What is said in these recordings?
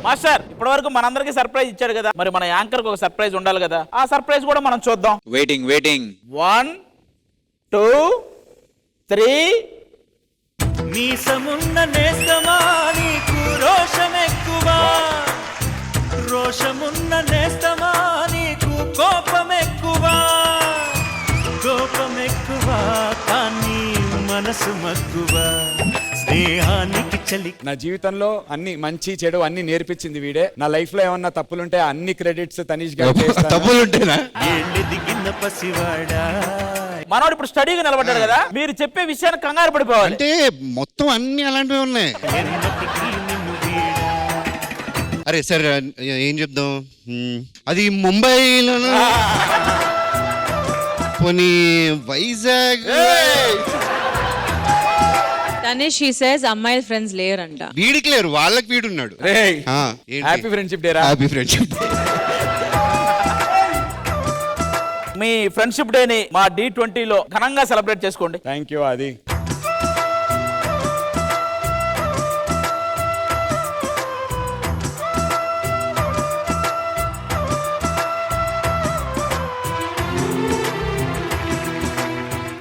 Master ఇప్పటి వరకు మనందరికి సర్ప్రైజ్ ఇచ్చాడు కదా, మరి మన యాంకర్ కి ఒక సర్ప్రైజ్ ఉండాలి కదా, ఆ సర్ప్రైజ్ కూడా మనం చూద్దాం. వెయిటింగ్ 1 2 3. మీసమున్న నేస్తమా నీకు రోషమెక్కువా, రోషమున్న నేస్తమా నీకు కోపమెక్కువా, కోపమెక్కువా కానీ మనసు మక్కువా, స్నేహానికి చలి. నా జీవితంలో అన్ని మంచి చెడు అన్ని నేర్పించింది వీడే. నా లైఫ్ లో ఏమన్నా తప్పులుంటే అన్ని క్రెడిట్స్ తనీష్ గారికి. తప్పులుంటేనా ఏళ్ళు దిగిన పసివాడా. మనోడు ఇప్పుడు స్టడీగా నిలబడ్డాడు కదా, మీరు చెప్పే విషయానికి కంగారు పడిపోవాలి. అంటే మొత్తం అన్ని అలాంటివి ఉన్నాయి. ఎన్నటికీ నిన్ను వీడా. అరే సార్ ఏం చెప్దాం, అది ముంబైలో పోనీ వైజాగ్. తనేష్ he says అమ్మాయిల ఫ్రెండ్స్ లేరంట. వీడికి లేరు, వాళ్ళకి వీడున్నాడు. హ్యాపీ ఫ్రెండ్షిప్ డే రా. Happy friendship. మీ ఫ్రెండ్షిప్ డే ని మా D20 లో ఘనంగా సెలబ్రేట్ చేసుకోండి. Thank you Aadi.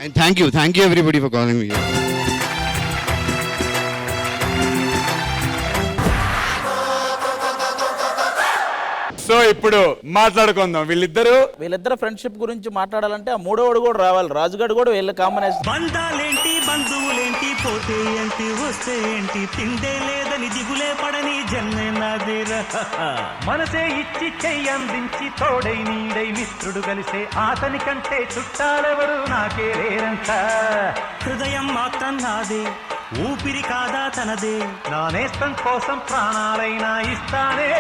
And thank you everybody for calling me. So ఇప్పుడు మాట్లాడుకుందాం. వీళ్ళిద్దరు ఫ్రెండ్షిప్ గురించి మాట్లాడాలంటే ఆ మూడోవాడు కూడా రావాలి, రాజుగాడు కూడా వీళ్ళ కాంబినేషన్. బంధాలేంటి బంధువులేంటి పోతే ఏంటి వస్తే ఏంటి, తిండే లేదని దిగులే పడని జన్మే నాదేరా. మనసే ఇచ్చి చెయ్యందించి తోడై నీడై మిత్రుడు కలిసే అతని కంటే చుట్టాలెవరు నాకే లేరంట. హృదయం మాత్రం నాదే, ఊపిరి కాదా తనదే, నా నేస్తం కోసం ప్రాణాలైనా ఇస్తానే.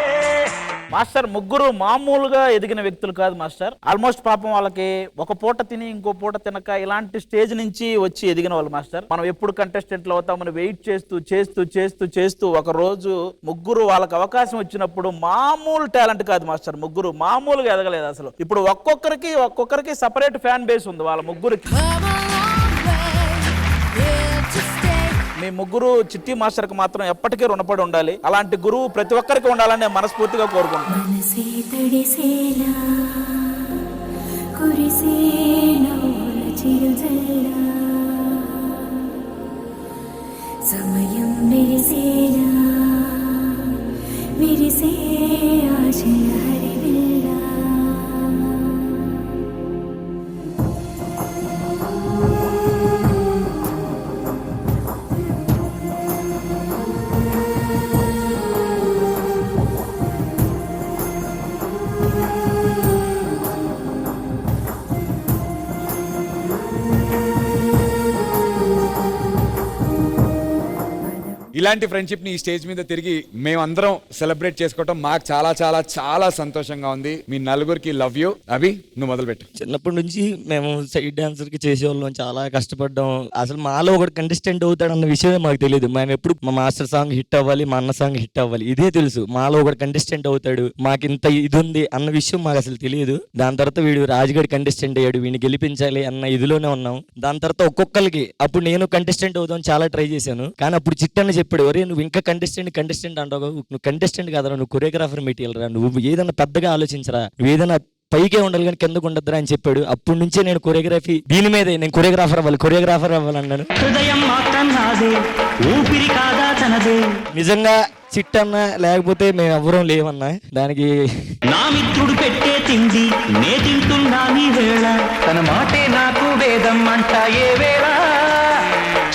మాస్టర్ ముగ్గురు మామూలుగా ఎదిగిన వ్యక్తులు కాదు మాస్టర్. ఆల్మోస్ట్ పాపం వాళ్ళకి ఒక పూట తిని ఇంకో పూట తినక ఇలాంటి స్టేజ్ నుంచి వచ్చి ఎదిగిన వాళ్ళు మాస్టర్. మనం ఎప్పుడు కంటెస్టెంట్లు అవుతామని వెయిట్ చేస్తూ చేస్తూ చేస్తూ చేస్తూ ఒక రోజు ముగ్గురు వాళ్ళకి అవకాశం వచ్చినప్పుడు మామూలు టాలెంట్ కాదు మాస్టర్, ముగ్గురు మామూలుగా ఎదగలేదు అసలు. ఇప్పుడు ఒక్కొక్కరికి సపరేట్ ఫ్యాన్ బేస్ ఉంది వాళ్ళ ముగ్గురికి. మీ ముగ్గురు చిట్టి మాస్టర్ కి మాత్రం ఎప్పటికీ రుణపడి ఉండాలి. అలాంటి గురువు ప్రతి ఒక్కరికి ఉండాలని నేను మనస్ఫూర్తిగా కోరుకుంటున్నాను. సమయం మెరిసేలా విరిసే ఆశల హరివిల్లా. ఇలాంటి ఫ్రెండ్షిప్ ని ఈ స్టేజ్ మీద తిరిగి మేమందరం సెలబ్రేట్ చేసుకోవటం మాకు చాలా చాలా చాలా సంతోషంగా ఉంది. మీ నలుగురికి లవ్ యూ. అభి నువ్వు మొదలు పెట్టు. చిన్నప్పటి నుంచి మేము సైడ్ డాన్సర్ కి చేసేవాళ్ళం, చాలా కష్టపడ్డాం. అసలు మాలో ఒకటి కంటెస్టెంట్ అవుతాడు అన్న విషయమే మాకు తెలియదు. మేము ఎప్పుడు మా మాస్టర్ సాంగ్ హిట్ అవ్వాలి, మా అన్న సాంగ్ హిట్ అవ్వాలి, ఇదే తెలుసు. మాలో ఒకటి కంటెస్టెంట్ అవుతాడు, మాకు ఇంత ఇది ఉంది అన్న విషయం మాకు అసలు తెలియదు. దాని తర్వాత వీడు రాజుగడి కంటెస్టెంట్ అయ్యాడు, వీడిని గెలిపించాలి అన్న ఇదిలోనే ఉన్నాం. దాని తర్వాత ఒక్కొక్కరికి అప్పుడు నేను కంటెస్టెంట్ అవుతాం చాలా ట్రై చేశాను. కానీ అప్పుడు చిట్టన్న చెప్పాడు, ఒరే నువ్వు ఇంకా కంటెస్టెంట్ అంటావు, నువ్వు కంటెస్టెంట్ కాదరా, నువ్వు కొరియోగ్రాఫర్ మెటీరియల్ రా, నువ్వు ఏదైనా పెద్దగా ఆలోచించరా, నువ్వు ఏదైనా పైకే ఉండాలి కానీ కిందకు ఉండద్దురా అని చెప్పాడు. అప్పటి నుంచే నేను కొరియోగ్రఫీ దీని మీదే, నేను కొరియోగ్రాఫర్ అవ్వాలన్నాను. హృదయం మాత్రం నాదే, ఊపిరి కాదా తనదే. నిజంగా చిట్టన్న లేకపోతే మేము ఎవ్వరం లేవన్నా. దానికి నా మిత్రుడు పెట్టే తిండి నే తింటున్నా నీ వేళ, తన మాటే నాకు వేదం అంట ఏ వేళ,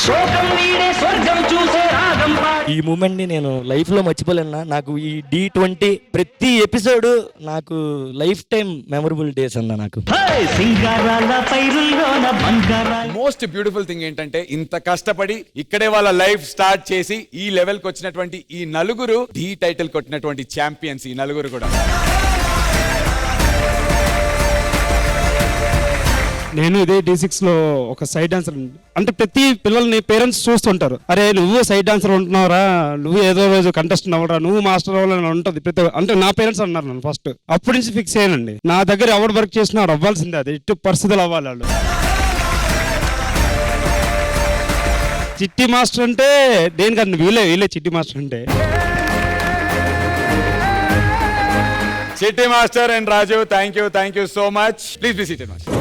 శోకం వీడే స్వర్గం చూసే రాగం. ఈ మూమెంట్ ని నేను లైఫ్ లో మర్చిపోలేనా. నాకు ఈ D20 ప్రతి ఎపిసోడ్ నాకు లైఫ్ టైం మెమరబుల్ డేస్ అన్న. నాకు మోస్ట్ బ్యూటిఫుల్ థింగ్ ఏంటంటే ఇంత కష్టపడి ఇక్కడే వాళ్ళ లైఫ్ స్టార్ట్ చేసి ఈ లెవెల్ కి వచ్చినటువంటి ఈ నలుగురు డి టైటిల్ కొట్టినటువంటి ఛాంపియన్స్. ఈ నలుగురు కూడా నేను ఇదే D6 లో ఒక సైడ్ డాన్సర్. అంటే ప్రతి పిల్లల్ని పేరెంట్స్ చూస్తుంటారు, అరే నువ్వు సైడ్ డాన్సర్ ఉంటున్నావురా, నువ్వు ఏదో రోజు కంటెస్టెంట్ అవ్వరా, నువ్వు మాస్టర్ అవ్వాలని ఉంటుంది ప్రతి. అంటే నా పేరెంట్స్ అన్నారు నన్ను ఫస్ట్. అప్పటి నుంచి ఫిక్స్ అయ్యానండి, నా దగ్గర ఎవరు వర్క్ చేసినా అవ్వాల్సిందే, అది ఇటు పరిస్థితులు అవ్వాలి వాళ్ళు. చిట్టి మాస్టర్ అంటే దేనికన్నా వీళ్ళే చిట్టి మాస్టర్ అంటే. చిట్టి master and Raju thank you so much. Please be seated master.